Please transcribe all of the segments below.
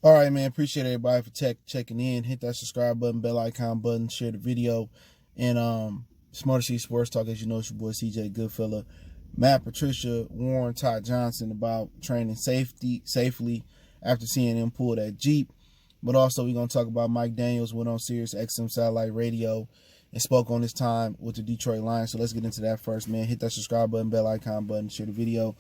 All right, man. Appreciate everybody for checking in. Hit that subscribe button, bell icon button, share the video. And Smart City Sports Talk, as you know, it's your boy CJ Goodfella. Matt, Patricia, Warren, Todd Johnson about training safely after seeing him pull that Jeep. But also we're going to talk about Mike Daniels, went on Sirius XM Satellite Radio and spoke on his time with the Detroit Lions. So let's get into that first, man. Hit that subscribe button, bell icon button, share the video.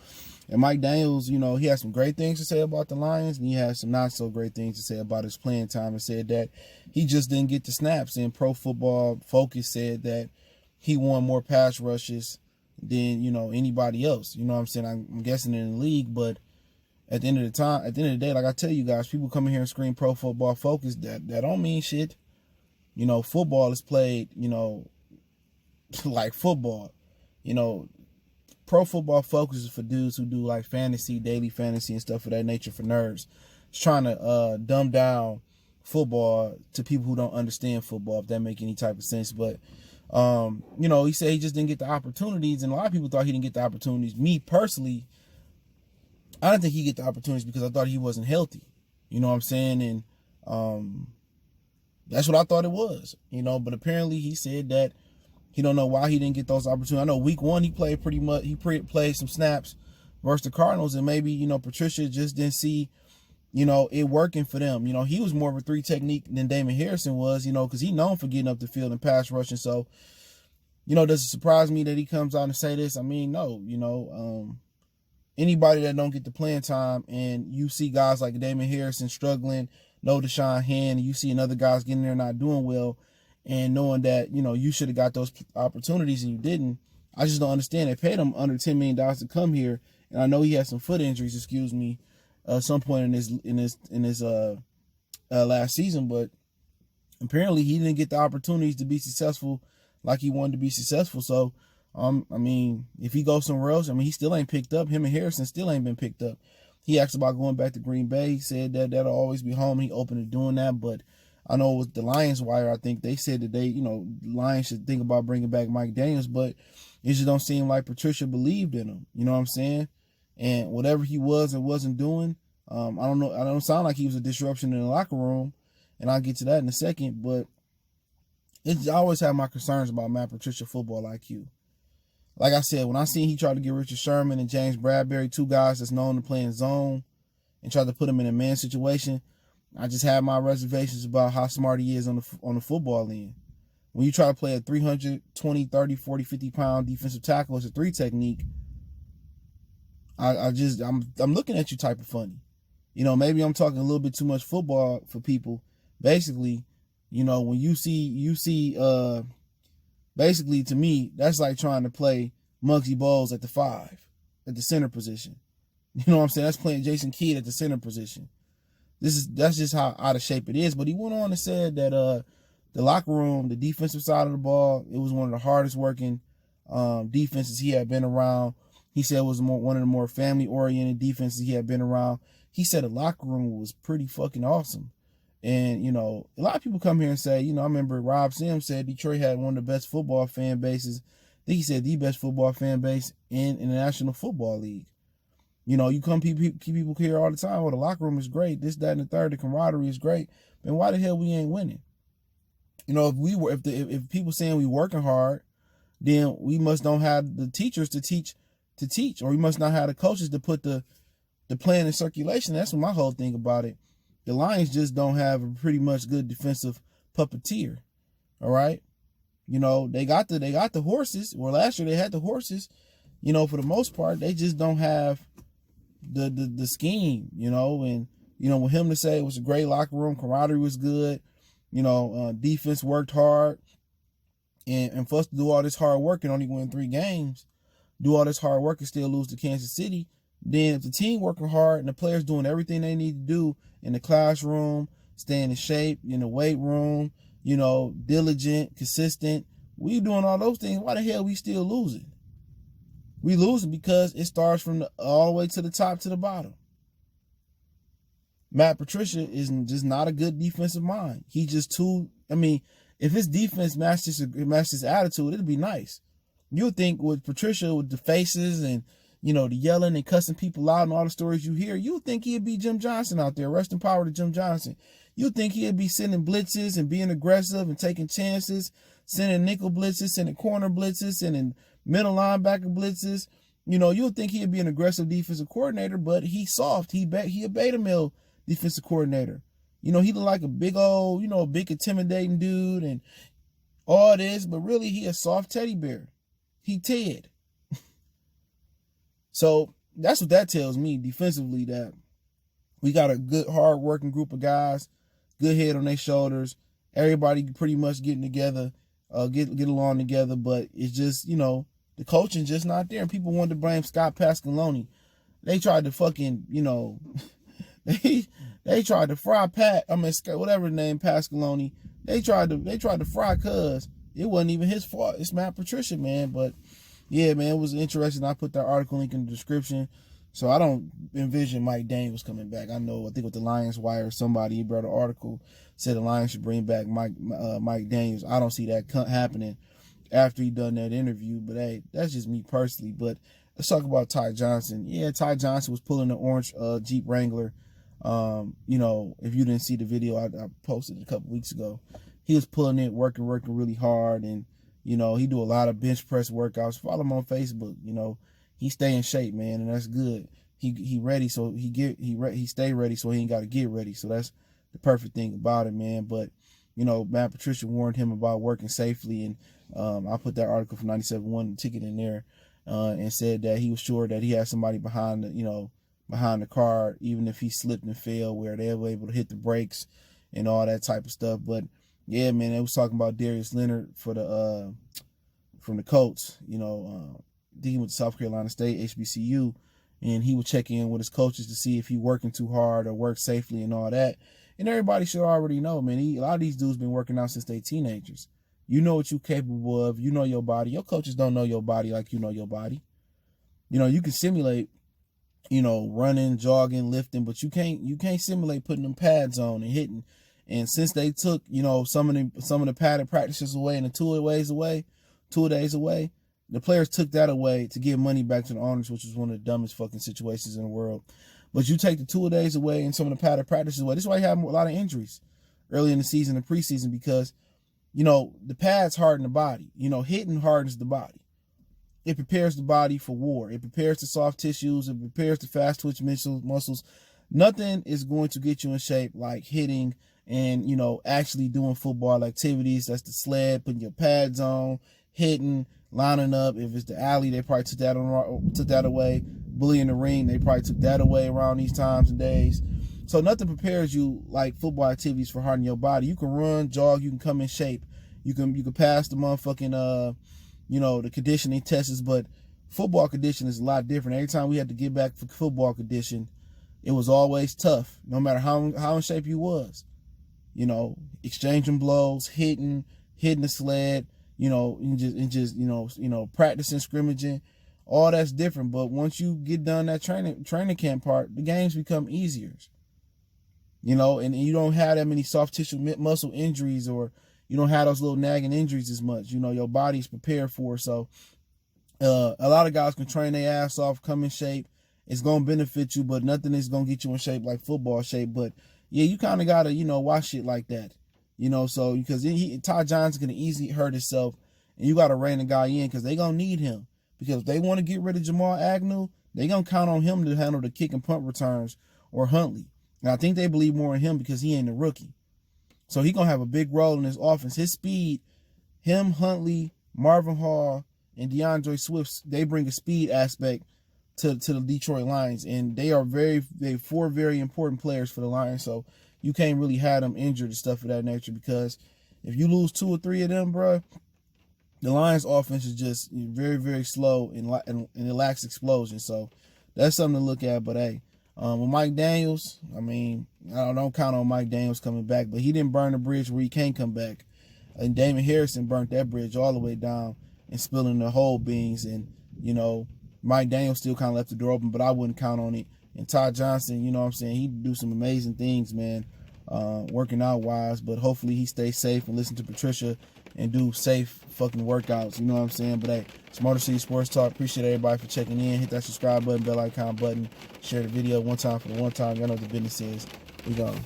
And Mike Daniels, he has some great things to say about the Lions, and he has some not so great things to say about his playing time, and said that he just didn't get the snaps. And Pro Football Focus said that he won more pass rushes than, anybody else. You know what I'm saying? I'm guessing in the league, but at the end of the day, like I tell you guys, people come in here and scream Pro Football Focus. That don't mean shit. Football is played, like football. Pro Football Focus is for dudes who do like fantasy, daily fantasy and stuff of that nature for nerds. It's trying to dumb down football to people who don't understand football, if that make any type of sense. But, he said he just didn't get the opportunities, and a lot of people thought he didn't get the opportunities. Me personally, I didn't think he get the opportunities because I thought he wasn't healthy. You know what I'm saying? And that's what I thought it was, but apparently he said that he don't know why he didn't get those opportunities. I know week one he played pretty much. He played some snaps versus the Cardinals, and maybe Patricia just didn't see it working for them. He was more of a 3 technique than Damon Harrison was. Because he's known for getting up the field and pass rushing. So does it surprise me that he comes out and say this? I mean, no. Anybody that don't get the playing time, and you see guys like Damon Harrison struggling, no Deshaun Hand, and you see another guys getting there not doing well, and knowing that, you should have got those opportunities and you didn't. I just don't understand. They paid him under $10 million to come here, and I know he had some foot injuries, some point in his last season, but apparently he didn't get the opportunities to be successful like he wanted to be successful. So, if he goes somewhere else, he still ain't picked up. Him and Harrison still ain't been picked up. He asked about going back to Green Bay. He said that that'll always be home. He open to doing that, but I know with the Lions wire, I think they said that Lions should think about bringing back Mike Daniels, but it just don't seem like Patricia believed in him. You know what I'm saying? And whatever he was and wasn't doing, I don't know. I don't sound like he was a disruption in the locker room, and I'll get to that in a second. But I always have my concerns about Matt Patricia football IQ. Like I said, when I seen he tried to get Richard Sherman and James Bradbury, 2 guys that's known to play in zone, and tried to put him in a man situation, I just have my reservations about how smart he is on the football end. When you try to play a 320, 30, 40, 50-pound defensive tackle as a 3 technique, I'm looking at you type of funny. Maybe I'm talking a little bit too much football for people. Basically, when you see basically, to me, that's like trying to play Muggsy Bowles at the 5, at the center position. You know what I'm saying? That's playing Jason Kidd at the center position. That's just how out of shape it is. But he went on and said that the locker room, the defensive side of the ball, it was one of the hardest working defenses he had been around. He said it was one of the more family-oriented defenses he had been around. He said the locker room was pretty fucking awesome. And, a lot of people come here and say, I remember Rob Sims said Detroit had one of the best football fan bases. I think he said the best football fan base in the National Football League. You come people here all the time, the locker room is great, this, that, and the third, the camaraderie is great. Then why the hell we ain't winning? If people saying we working hard, then we must don't have the teachers to teach, or we must not have the coaches to put the plan in circulation. That's my whole thing about it. The Lions just don't have a pretty much good defensive puppeteer. All right. They got the horses. Well, last year they had the horses, for the most part. They just don't have the scheme, and with him to say it was a great locker room, camaraderie was good, defense worked hard, and for us to do all this hard work and only win 3 games, do all this hard work and still lose to Kansas City, then if the team working hard and the players doing everything they need to do in the classroom, staying in shape, in the weight room, diligent, consistent, we doing all those things, why the hell we still losing? We losing because it starts from all the way to the top to the bottom. Matt Patricia is just not a good defensive mind. He just if his defense matched his attitude, it'd be nice. You would think with Patricia, with the faces and, the yelling and cussing people out and all the stories you hear, you think he'd be Jim Johnson out there. Rest in power to Jim Johnson. You think he'd be sending blitzes and being aggressive and taking chances, sending nickel blitzes, sending corner blitzes, sending middle linebacker blitzes. You'll think he'd be an aggressive defensive coordinator, but he's soft. He a beta male defensive coordinator. He look like a big old, big intimidating dude and all this, but really he a soft teddy bear. He Ted. So that's what that tells me defensively, that we got a good, hard-working group of guys, good head on their shoulders. Everybody pretty much getting together, get along together, but it's just, the coaching just not there. And people wanted to blame Scott Pasqualoni. They tried to fucking, they tried to fry whatever the name, Pasqualoni. They tried to fry Cuz. It wasn't even his fault. It's Matt Patricia, man. But yeah, man, it was interesting. I put that article link in the description. So I don't envision Mike Daniels coming back. I think with the Lions Wire or somebody brought an article, said the Lions should bring back Mike Daniels. I don't see that happening after he done that interview. But hey, that's just me personally. But let's talk about Ty Johnson. Yeah, Ty Johnson was pulling the orange Jeep Wrangler. If you didn't see the video I posted a couple weeks ago, he was pulling it, working really hard, and he do a lot of bench press workouts. Follow him on Facebook. He stay in shape, man, and that's good. He ready, so he stay ready, so he ain't got to get ready. So that's the perfect thing about it, man. But Matt Patricia warned him about working safely, and I put that article from 97.1 ticket in there, and said that he was sure that he had somebody behind the car, even if he slipped and fell, where they were able to hit the brakes and all that type of stuff. But yeah, man, they was talking about Darius Leonard from the Colts. He went to South Carolina State, HBCU, and he would check in with his coaches to see if he working too hard or work safely and all that. And everybody should already know, man. A lot of these dudes been working out since they teenagers. You know what you're capable of. You know your body. Your coaches don't know your body like you know your body. You can simulate, running, jogging, lifting, but you can't simulate putting them pads on and hitting. And since they took, some of the padded practices away and the two days away, the players took that away to give money back to the owners, which was one of the dumbest fucking situations in the world. But you take the 2 days away and some of the padded practices away. This is why you have a lot of injuries early in the season and preseason, because, the pads harden the body. Hitting hardens the body. It prepares the body for war. It prepares the soft tissues. It prepares the fast twitch muscles. Nothing is going to get you in shape like hitting and, actually doing football activities. That's the sled, putting your pads on, hitting, lining up. If it's the alley, they probably took that away. Bully in the ring, they probably took that away around these times and days. So nothing prepares you like football activities for hardening your body. You can run, jog, you can come in shape. You can pass the motherfucking the conditioning tests, but football condition is a lot different. Every time we had to get back for football condition, it was always tough, no matter how in shape you was. Exchanging blows, hitting the sled, practicing, scrimmaging, all that's different. But once you get done that training camp part, the games become easier. And you don't have that many soft tissue muscle injuries, or you don't have those little nagging injuries as much. Your body's prepared for it. So a lot of guys can train their ass off, come in shape. It's going to benefit you, but nothing is going to get you in shape like football shape. But yeah, you kind of got to, watch it like that. So because Ty Johnson's going to easily hurt himself, and you got to rein the guy in because they're going to need him. Because if they want to get rid of Jamal Agnew, they're going to count on him to handle the kick and punt returns, or Huntley. And I think they believe more in him because he ain't a rookie. So he's going to have a big role in this offense. His speed, him, Huntley, Marvin Hall, and DeAndre Swift, they bring a speed aspect to the Detroit Lions. And they are four very important players for the Lions. So you can't really have them injured and stuff of that nature, because if you lose 2 or 3 of them, bro, the Lions offense is just very, very slow and it lacks explosion. So that's something to look at. But hey, with Mike Daniels, I don't count on Mike Daniels coming back, but he didn't burn the bridge where he can't come back. And Damon Harrison burnt that bridge all the way down and spilling the whole beans. And, Mike Daniels still kind of left the door open, but I wouldn't count on it. And Ty Johnson, he'd do some amazing things, man, working out wise. But hopefully he stays safe and listen to Patricia and do safe fucking workouts. You know what I'm saying? But hey, it's Motor City Sports Talk. Appreciate everybody for checking in. Hit that subscribe button, bell icon button, share the video one time for the one time. Y'all know what the business is. We gone.